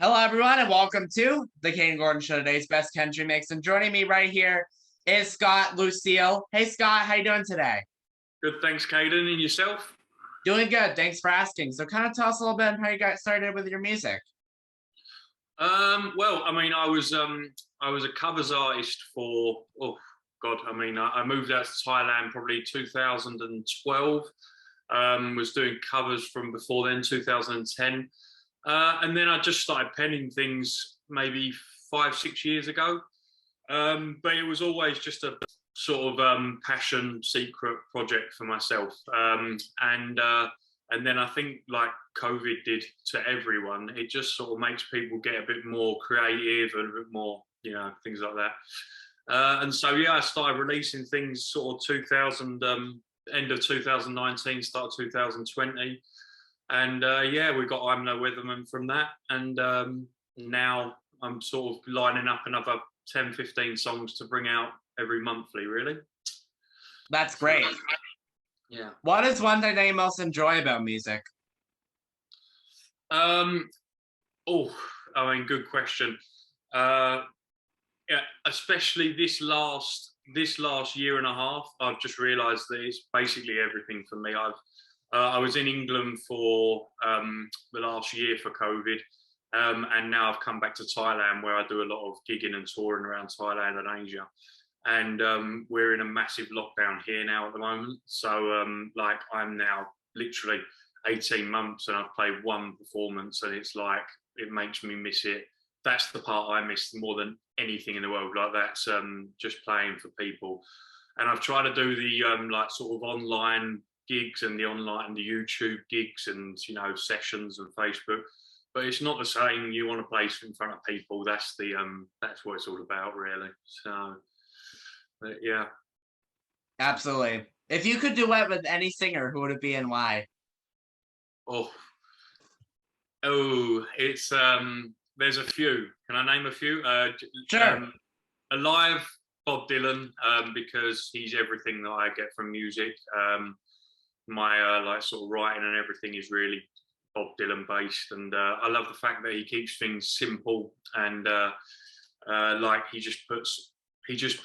Hello, everyone, and welcome to the Kayden Gordon Show, today's best country mix. And joining me right here is Scott Lucille. Hey, Scott, how you doing today? Good, thanks, Kayden. And yourself? Doing good. Thanks for asking. So, kind of tell us a little bit how you got started with your music. Well, I was a covers artist for I moved out to Thailand probably 2012. Was doing covers from before then, 2010, and then I just started penning things maybe 5, 6 years ago. But it was always just a sort of passion secret project for myself. And then I think, like COVID did to everyone, it just sort of makes people get a bit more creative and a bit more, things like that. And so, yeah, I started releasing things sort of 2000, end of 2019, start of 2020. And yeah, we got I'm No Weatherman from that. And now I'm sort of lining up another 10, 15 songs to bring out every monthly, really. That's great. Yeah. What is one thing that you most enjoy about music? Good question. Yeah, especially this last year and a half, I've just realised that it's basically everything for me. I was in England for the last year for COVID, and now I've come back to Thailand where I do a lot of gigging and touring around Thailand and Asia. And we're in a massive lockdown here now at the moment. So I'm now literally 18 months and I've played one performance, and it's like, it makes me miss it. That's the part I miss more than anything in the world. Like, that's just playing for people. And I've tried to do the sort of online gigs and the YouTube gigs and, sessions and Facebook, but it's not the same. You want to play in front of people. That's what it's all about, really. So. But yeah, Absolutely. If you could duet with any singer, who would it be and why? It's there's a few. Can I name a few? Sure. Alive, Bob Dylan, because he's everything that I get from music. My sort of writing and everything is really Bob Dylan based, and I love the fact that he keeps things simple and he just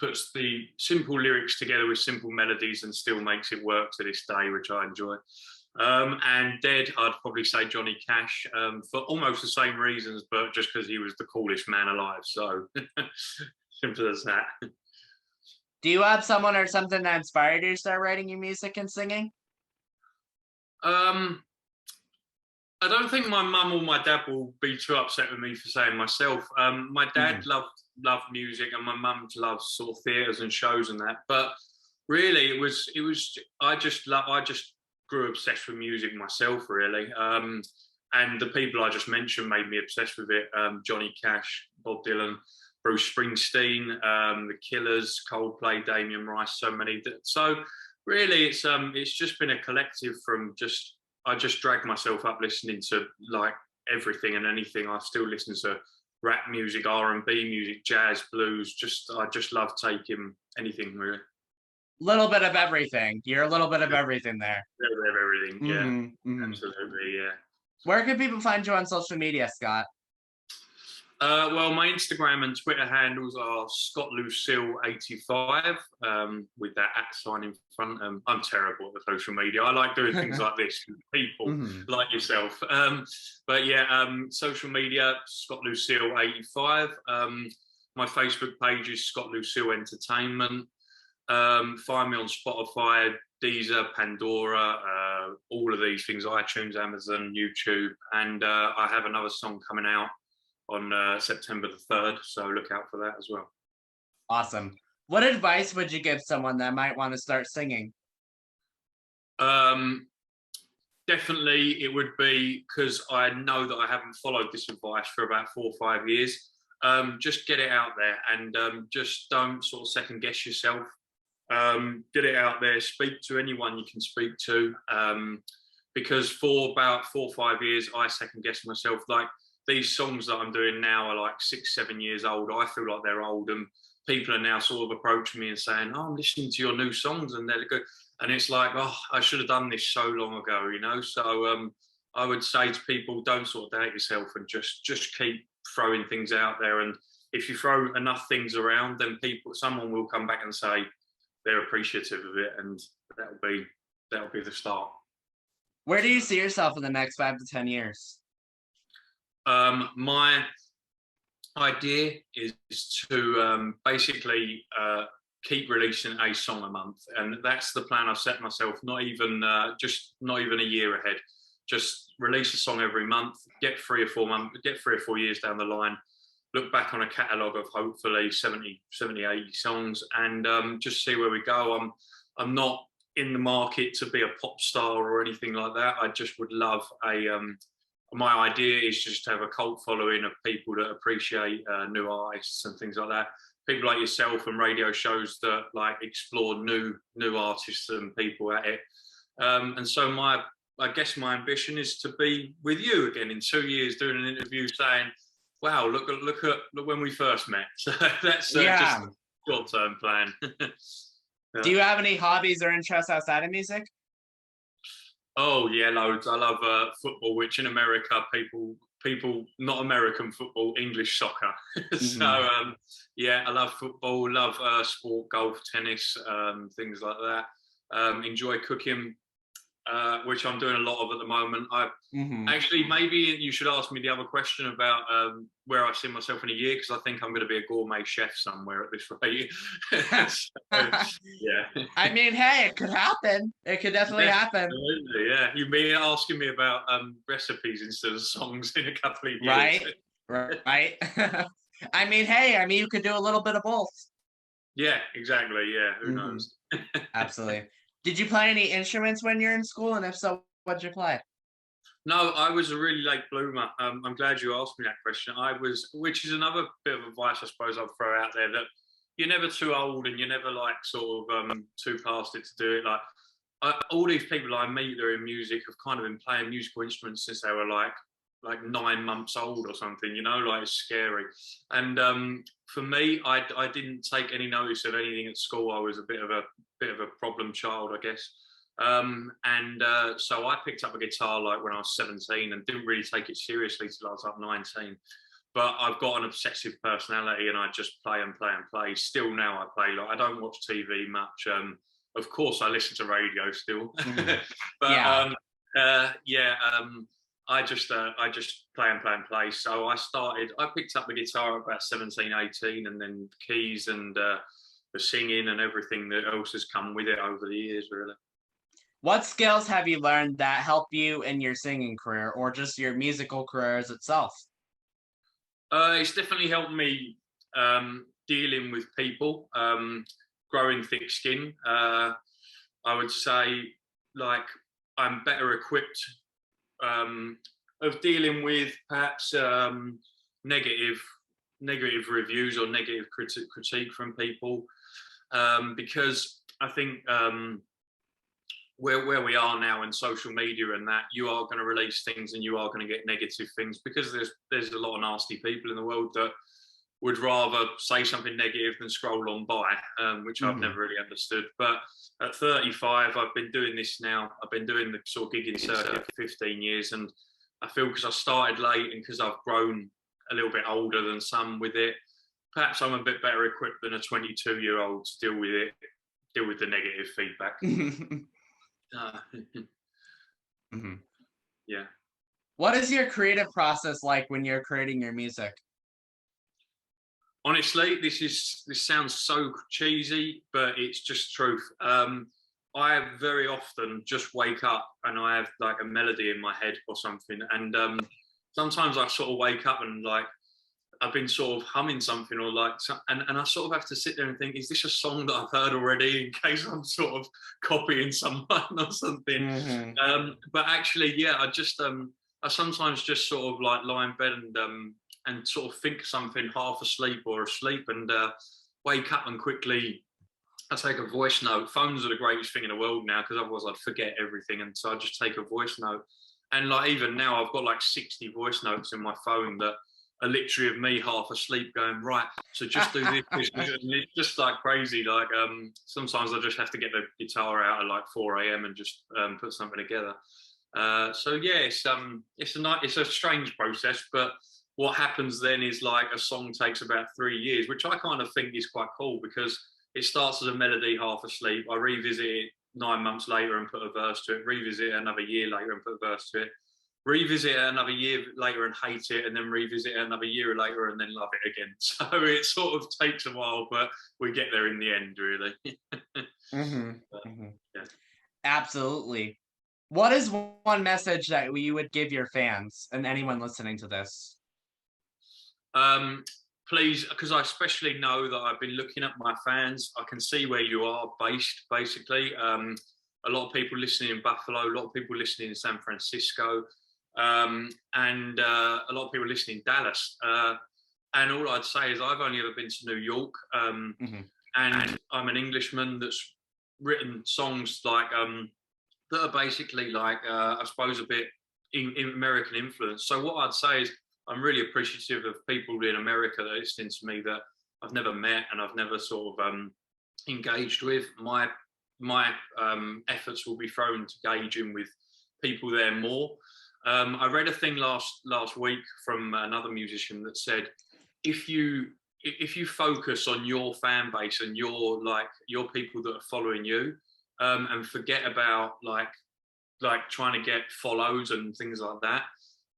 puts the simple lyrics together with simple melodies and still makes it work to this day, which I enjoy. And Dead, I'd probably say Johnny Cash, for almost the same reasons, but just because he was the coolest man alive. So simple as that. Do you have someone or something that inspired you to start writing your music and singing? I don't think my mum or my dad will be too upset with me for saying myself. My dad loved music, and my mum loves sort of theatres and shows and that. But really, it was I just grew obsessed with music myself, really. And the people I just mentioned made me obsessed with it. Johnny Cash, Bob Dylan, Bruce Springsteen, The Killers, Coldplay, Damien Rice, so many. So really, it's just been a collective from I just drag myself up listening to like everything and anything. I still listen to rap music, R&B music, jazz, blues. I just love taking anything, really. Little bit of everything. You're a little bit of everything there. A little bit of everything, yeah. Mm-hmm. Absolutely, yeah. Where can people find you on social media, Scott? Well, my Instagram and Twitter handles are ScottLucille85, with that @ sign in front. I'm terrible at the social media. I like doing things like this with people like yourself. But yeah, social media, ScottLucille85. My Facebook page is Scott Lucille Entertainment. Find me on Spotify, Deezer, Pandora, all of these things, iTunes, Amazon, YouTube. And I have another song coming out on September the 3rd, so look out for that as well. Awesome. What advice would you give someone that might want to start singing? Definitely, it would be, because I know that I haven't followed this advice for about 4 or 5 years. Just get it out there, and just don't sort of second guess yourself. Get it out there, speak to anyone you can speak to, because for about 4 or 5 years, I second guessed myself. Like, these songs that I'm doing now are like 6, 7 years old. I feel like they're old, and people are now sort of approaching me and saying, "Oh, I'm listening to your new songs and they're good." And it's like, oh, I should have done this so long ago, So I would say to people, don't sort of doubt yourself and just keep throwing things out there. And if you throw enough things around, then someone will come back and say they're appreciative of it, and that'll be the start. Where do you see yourself in the next 5 to 10 years? My idea is to basically keep releasing a song a month, and that's the plan I've set myself. Not even a year ahead. Just release a song every month. Get 3 or 4 years down the line. Look back on a catalogue of hopefully 70, 80 songs, and just see where we go. I'm not in the market to be a pop star or anything like that. I just would love my idea is just to have a cult following of people that appreciate new artists and things like that. People like yourself and radio shows that like explore new artists and people at it. And so I guess my ambition is to be with you again in 2 years doing an interview saying, wow, look when we first met. So that's just a short-term plan. Yeah. Do you have any hobbies or interests outside of music? Oh yeah, loads. I love football, which in America people not American football, English soccer. So yeah, I love football, love sport, golf, tennis, things like that. Enjoy cooking, which I'm doing a lot of at the moment. Actually, maybe you should ask me the other question about where I see myself in a year, because I think I'm going to be a gourmet chef somewhere at this rate. So, yeah. I mean, hey, it could happen. It could definitely happen. Absolutely, yeah. You'd be asking me about recipes instead of songs in a couple of years. Right. I mean, hey, you could do a little bit of both. Yeah, exactly. Yeah, who knows? Absolutely. Did you play any instruments when you're in school? And if so, what'd you play? No, I was a really late bloomer. I'm glad you asked me that question. Which is another bit of advice I suppose I'll throw out there, that you're never too old and you're never like sort of too past it to do it. Like all these people I meet that are in music have kind of been playing musical instruments since they were like 9 months old or something, you know, like it's scary. And for me, I didn't take any notice of anything at school. I was a bit of a problem child, I guess. So I picked up a guitar like when I was 17 and didn't really take it seriously till I was like 19. But I've got an obsessive personality and I just play and play and play. Still now I play. Like I don't watch TV much. Of course I listen to radio still. But I just play and play and play. So I picked up the guitar at about 17, 18, and then keys and the singing and everything that else has come with it over the years, really. What skills have you learned that help you in your singing career or just your musical careers itself? It's definitely helped me dealing with people, growing thick skin. I would say like I'm better equipped of dealing with perhaps negative reviews or negative critique from people, because I think where we are now in social media and that, you are going to release things and you are going to get negative things, because there's a lot of nasty people in the world that would rather say something negative than scroll on by, which I've never really understood. But at 35, I've been doing this now. I've been doing the sort of gigging circuit for 15 years, and I feel because I started late and because I've grown a little bit older than some with it, perhaps I'm a bit better equipped than a 22-year-old to deal with the negative feedback. Yeah. What is your creative process like when you're creating your music? Honestly, this sounds so cheesy, but it's just truth. I very often just wake up and I have like a melody in my head or something, and sometimes I sort of wake up and like I've been sort of humming something or like, and I sort of have to sit there and think, is this a song that I've heard already, in case I'm sort of copying someone or something. But actually, yeah, I sometimes just sort of like lie in bed and sort of think something half asleep or asleep, and wake up and quickly I take a voice note. Phones are the greatest thing in the world now, because otherwise I'd forget everything, and so I just take a voice note. And like even now I've got like 60 voice notes in my phone that are literally of me half asleep going, right, so just do this, and it's just like crazy. Like sometimes I just have to get the guitar out at like 4 a.m. and just put something together. So yeah, it's a strange process, but what happens then is like a song takes about 3 years, which I kind of think is quite cool because it starts as a melody half asleep. I revisit it 9 months later and put a verse to it, revisit it another year later and put a verse to it, revisit it another year later and hate it, and then revisit it another year later and then love it again. So it sort of takes a while, but we get there in the end, really. Mm-hmm. But, Mm-hmm. yeah. Absolutely. What is one message that you would give your fans and anyone listening to this? Um, Please, because I especially know that I've been looking at my fans. I can see where you are based, basically. A lot of people listening in Buffalo, a lot of people listening in San Francisco, and a lot of people listening in Dallas. And all I'd say is I've only ever been to New York, Mm-hmm. and I'm an Englishman that's written songs like that are basically like I suppose a bit in American influence. So what I'd say is I'm really appreciative of people in America that are listening to me that I've never met and I've never sort of engaged with. My efforts will be thrown to gauging with people there more. I read a thing last week from another musician that said if you focus on your fan base and your people that are following you, and forget about like trying to get follows and things like that,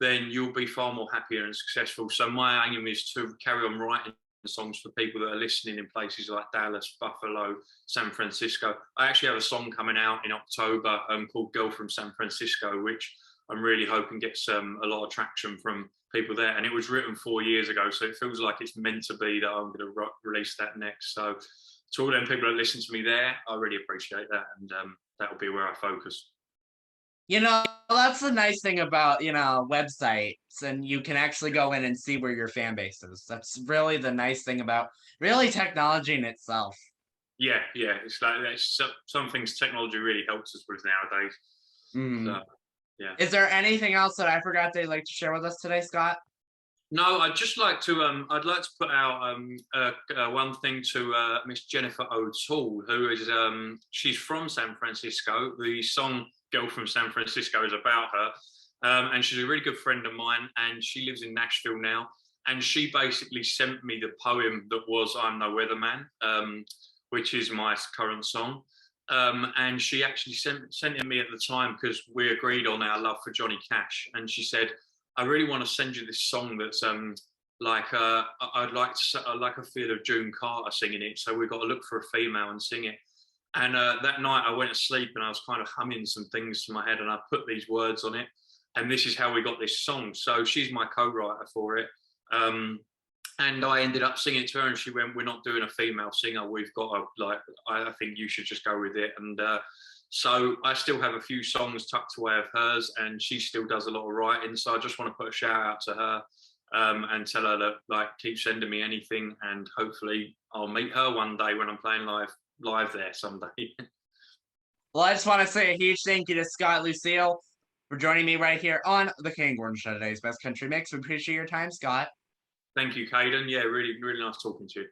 then you'll be far more happier and successful. So my aim is to carry on writing songs for people that are listening in places like Dallas, Buffalo, San Francisco. I actually have a song coming out in October called Girl from San Francisco, which I'm really hoping gets a lot of traction from people there. And it was written 4 years ago, so it feels like it's meant to be that I'm going to release that next. So to all them people that listen to me there, I really appreciate that, and that will be where I focus. That's the nice thing about, websites, and you can actually go in and see where your fan base is. That's really the nice thing about really technology in itself. Yeah, yeah, it's like some things technology really helps us with nowadays. Mm. So yeah. Is there anything else that I forgot that you'd like to share with us today, Scott? No, I'd like to put out one thing to Miss Jennifer O'Toole, who is she's from San Francisco. The song "Girl from San Francisco" is about her, and she's a really good friend of mine, and she lives in Nashville now. And she basically sent me the poem that was "I'm No Weatherman," which is my current song. And she actually sent it me at the time because we agreed on our love for Johnny Cash, and she said, I really want to send you this song that's I'd like a feel of June Carter singing it. So we've got to look for a female and sing it. And that night I went to sleep and I was kind of humming some things to my head and I put these words on it. And this is how we got this song. So she's my co-writer for it. And I ended up singing it to her and she went, we're not doing a female singer. We've got I think you should just go with it. And so I still have a few songs tucked away of hers, and she still does a lot of writing. So I just want to put a shout out to her and tell her that keep sending me anything, and hopefully I'll meet her one day when I'm playing live there someday. Well, I just want to say a huge thank you to Scott Lucille for joining me right here on the Kayden Gordon Show, today's Best Country Mix. We appreciate your time, Scott. Thank you, Kayden. Yeah, really, really nice talking to you.